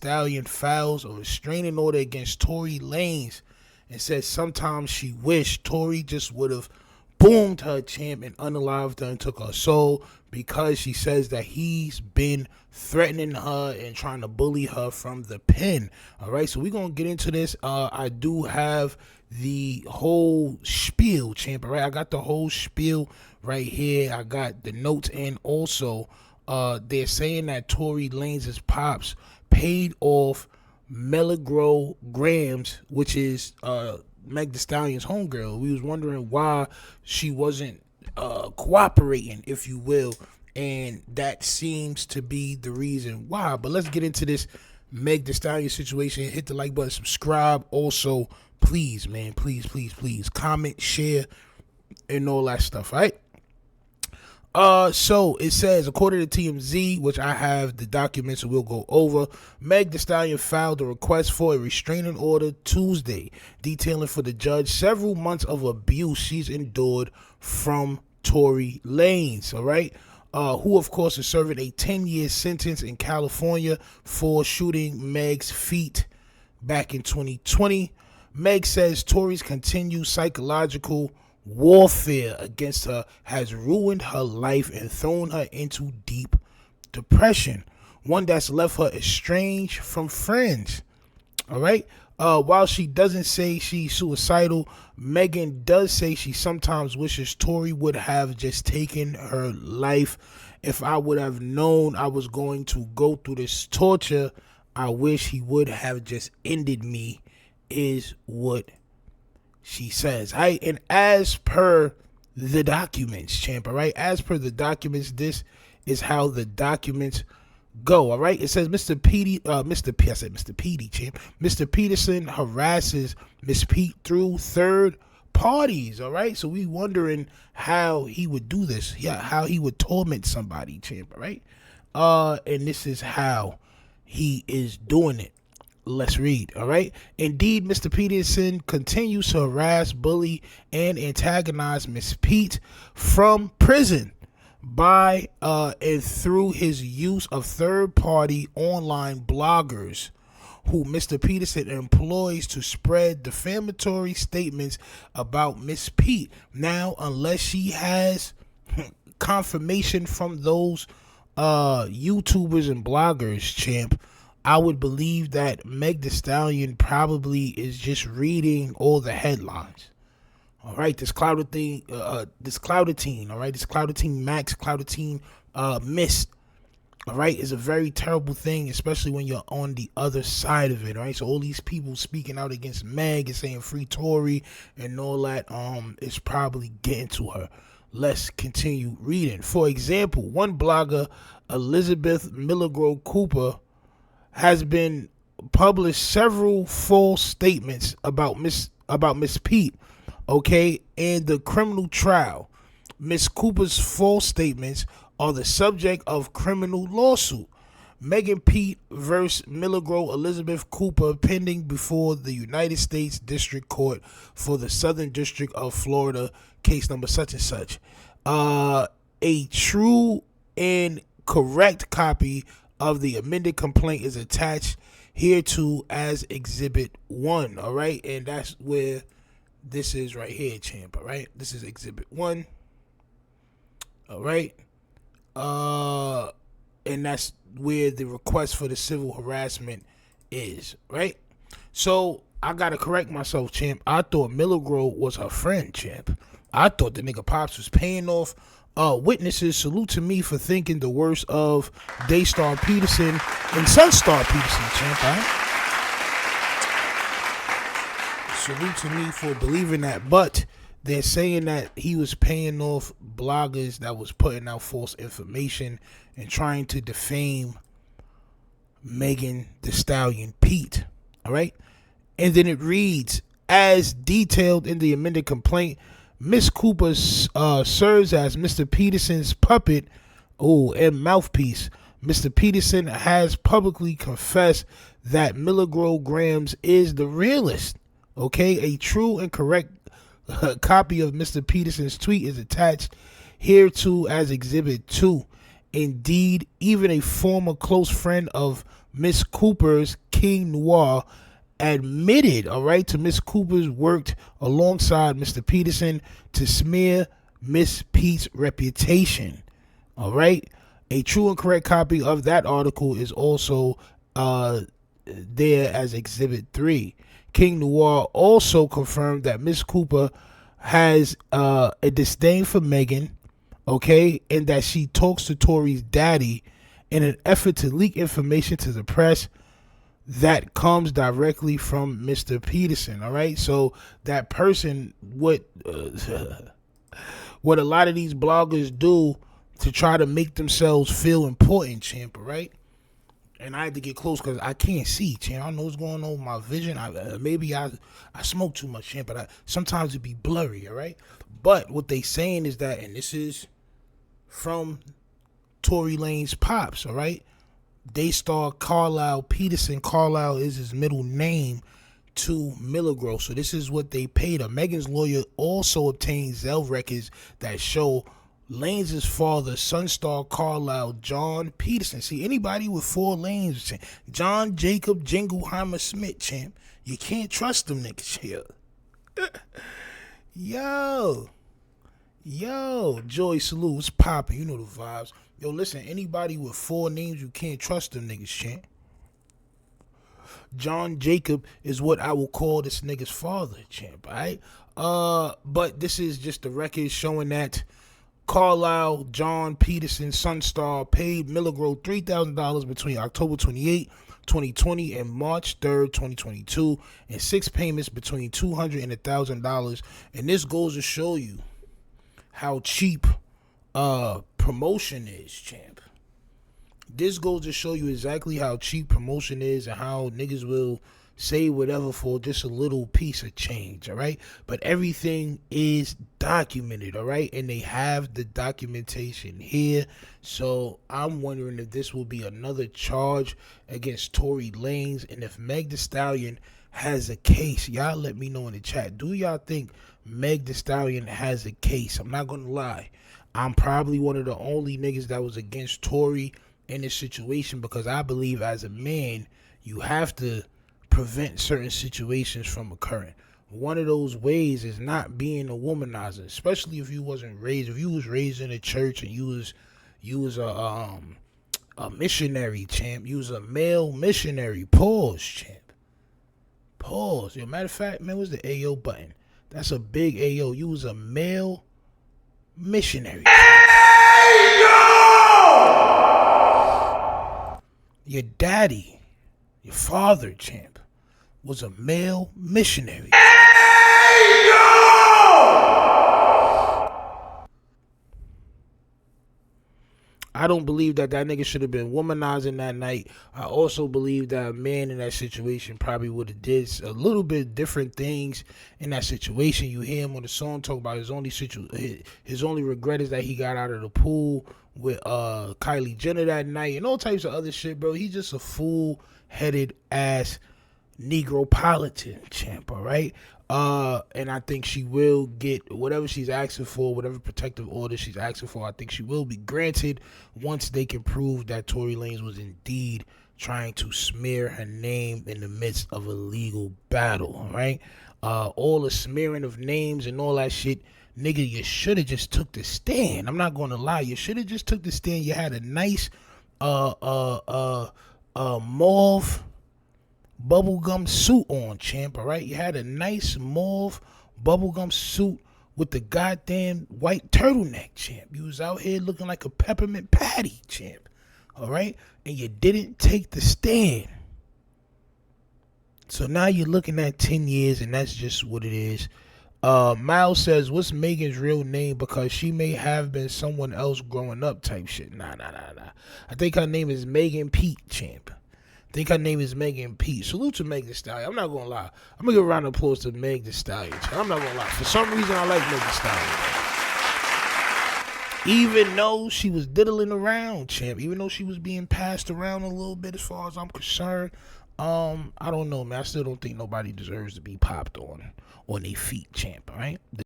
Stallion files a restraining order against Tory Lanez and says sometimes she wished Tory just would have boomed her, champ, and unalived her and took her soul, because she says that he's been threatening her and trying to bully her from the pen. All right, so we're going to get into this. I do have the whole spiel, champ. All right, I got the whole spiel right here. I got the notes, and also they're saying that Tory Lanez's pops paid off milligrams, which is Meg Thee Stallion's homegirl. We was wondering why she wasn't cooperating, if you will, and that seems to be the reason why. But let's get into this Meg Thee Stallion situation. Hit the like button, subscribe. Also, please, man, please comment, share, and all that stuff, right? So it says, according to TMZ, which I have the documents and we'll go over, Meg Thee Stallion filed a request for a restraining order Tuesday, detailing for the judge several months of abuse she's endured from Tory Lanez, all right? Who, of course, is serving a 10-year sentence in California for shooting Meg's feet back in 2020. Meg says Tory's continued psychological warfare against her has ruined her life and thrown her into deep depression, one that's left her estranged from friends. All right. While she doesn't say she's suicidal, Megan does say she sometimes wishes Tory would have just taken her life. If I would have known I was going to go through this torture, I wish he would have just ended me, is what she says. All right, and as per the documents, champ, all right, as per the documents, this is how the documents go, all right? It says Mr. Peterson harasses Miss Pete through third parties, all right? So we wondering how he would do this, how he would torment somebody, champ, all right? And this is how he is doing it. Let's read, all right? Indeed, Mr. Peterson continues to harass, bully, and antagonize Miss Pete from prison by and through his use of third-party online bloggers who Mr. Peterson employs to spread defamatory statements about Miss Pete. Now, unless she has confirmation from those YouTubers and bloggers, champ, I would believe that Meg Thee Stallion probably is just reading all the headlines. All right, this clouded teen, all right, this clouded teen Max, clouded teen Mist, all right, is a very terrible thing, especially when you're on the other side of it, all right? So all these people speaking out against Meg and saying free Tory and all that, is probably getting to her. Let's continue reading. For example, one blogger, Elizabeth Milligro Cooper, has been published several false statements about Miss Pete, okay, and the criminal trial. Miss Cooper's false statements are the subject of criminal lawsuit. Megan Pete versus Milligro Elizabeth Cooper pending before the United States District Court for the Southern District of Florida, case number such and such. A true and correct copy of the amended complaint is attached hereto as Exhibit 1, all right? And that's where this is right here, champ, all right? This is Exhibit 1, all right? And that's where the request for the civil harassment is, right? So I got to correct myself, champ. I thought Milligro was her friend, champ. I thought the nigga Pops was paying off witnesses. Salute to me for thinking the worst of Daystar Peterson and Sunstar Peterson, champ. Right? Salute to me for believing that. But they're saying that he was paying off bloggers that was putting out false information and trying to defame Megan Thee Stallion Pete. All right. And then it reads, as detailed in the amended complaint, Miss Cooper serves as Mr. Peterson's puppet and mouthpiece. Mr. Peterson has publicly confessed that milligrams is the realist. Okay, a true and correct copy of Mr. Peterson's tweet is attached hereto as Exhibit 2. Indeed, even a former close friend of Miss Cooper's King Noir admitted, all right, to Miss Cooper's worked alongside Mr. Peterson to smear Miss Pete's reputation. All right. A true and correct copy of that article is also there as Exhibit 3. King Noir also confirmed that Miss Cooper has a disdain for Meghan, okay, and that she talks to Tory's daddy in an effort to leak information to the press that comes directly from Mr. Peterson. All right, so that person, what a lot of these bloggers do to try to make themselves feel important, champ. All right, and I had to get close because I can't see, champ. I don't know what's going on with my vision. Maybe I smoke too much, champ, but sometimes it be blurry. All right, but what they saying is that, and this is from Tory Lane's pops. All right. Daystar Carlisle Peterson. Carlisle is his middle name to Milligro. So this is what they paid her. Meghan's lawyer also obtained Zell records that show LANEZ' father, Sunstar Carlisle, John Peterson. See, anybody with 4 lanes, John Jacob Jingleheimer Smith, champ. You can't trust them niggas here. Yo, Joy Salute, what's poppin'? You know the vibes. Yo, listen, anybody with 4 names, you can't trust them niggas, champ. John Jacob is what I will call this nigga's father, champ, alright? But this is just the record showing that Carlisle, John Peterson, Sunstar paid Milligro $3,000 between October 28, 2020 and March 3rd, 2022, and 6 payments between $200 and $1,000. And this goes to show you how cheap promotion is, champ. This goes to show you exactly how cheap promotion is and how niggas will say whatever for just a little piece of change, all right? But everything is documented, all right? And they have the documentation here. So I'm wondering if this will be another charge against Tory Lanez. And if Meg Thee Stallion has a case, y'all let me know in the chat. Do y'all think Meg Thee Stallion has a case? I'm not going to lie. I'm probably one of the only niggas that was against Tory in this situation because I believe as a man, you have to prevent certain situations from occurring. One of those ways is not being a womanizer, especially if you wasn't raised. If you was raised in a church and you was a missionary, champ. You was a male missionary. Pause, champ. Pause. Yo, matter of fact, man, what's the AO button? That's a big AO. You was a male missionary. Your daddy, your father, champ, was a male missionary. I don't believe that nigga should have been womanizing that night. I also believe that a man in that situation probably would have did a little bit different things in that situation. You hear him on the song talk about his only regret is that he got out of the pool with Kylie Jenner that night and all types of other shit, bro. He's just a fool-headed ass Negropolitan champ, all right? And I think she will get whatever she's asking for, whatever protective order she's asking for. I think she will be granted once they can prove that Tory Lanez was indeed trying to smear her name in the midst of a legal battle, all right? All the smearing of names and all that shit, nigga, you should have just took the stand. I'm not going to lie. You should have just took the stand. You had a nice mauve bubblegum suit on, champ, all right? You had a nice mauve bubblegum suit with the goddamn white turtleneck, champ. You was out here looking like a peppermint patty, champ, all right? And you didn't take the stand. So now you're looking at 10 years, and that's just what it is. Miles says, what's Megan's real name? Because she may have been someone else growing up type shit. Nah. I think her name is Megan Pete, champ. I think her name is Megan Pete. Salute to Meg Thee Stallion. I'm not going to lie. I'm going to give a round of applause to Meg Thee Stallion. I'm not going to lie. For some reason, I like Meg Thee Stallion. Even though she was diddling around, champ. Even though she was being passed around a little bit as far as I'm concerned. I don't know, man. I still don't think nobody deserves to be popped on their feet, champ, all right?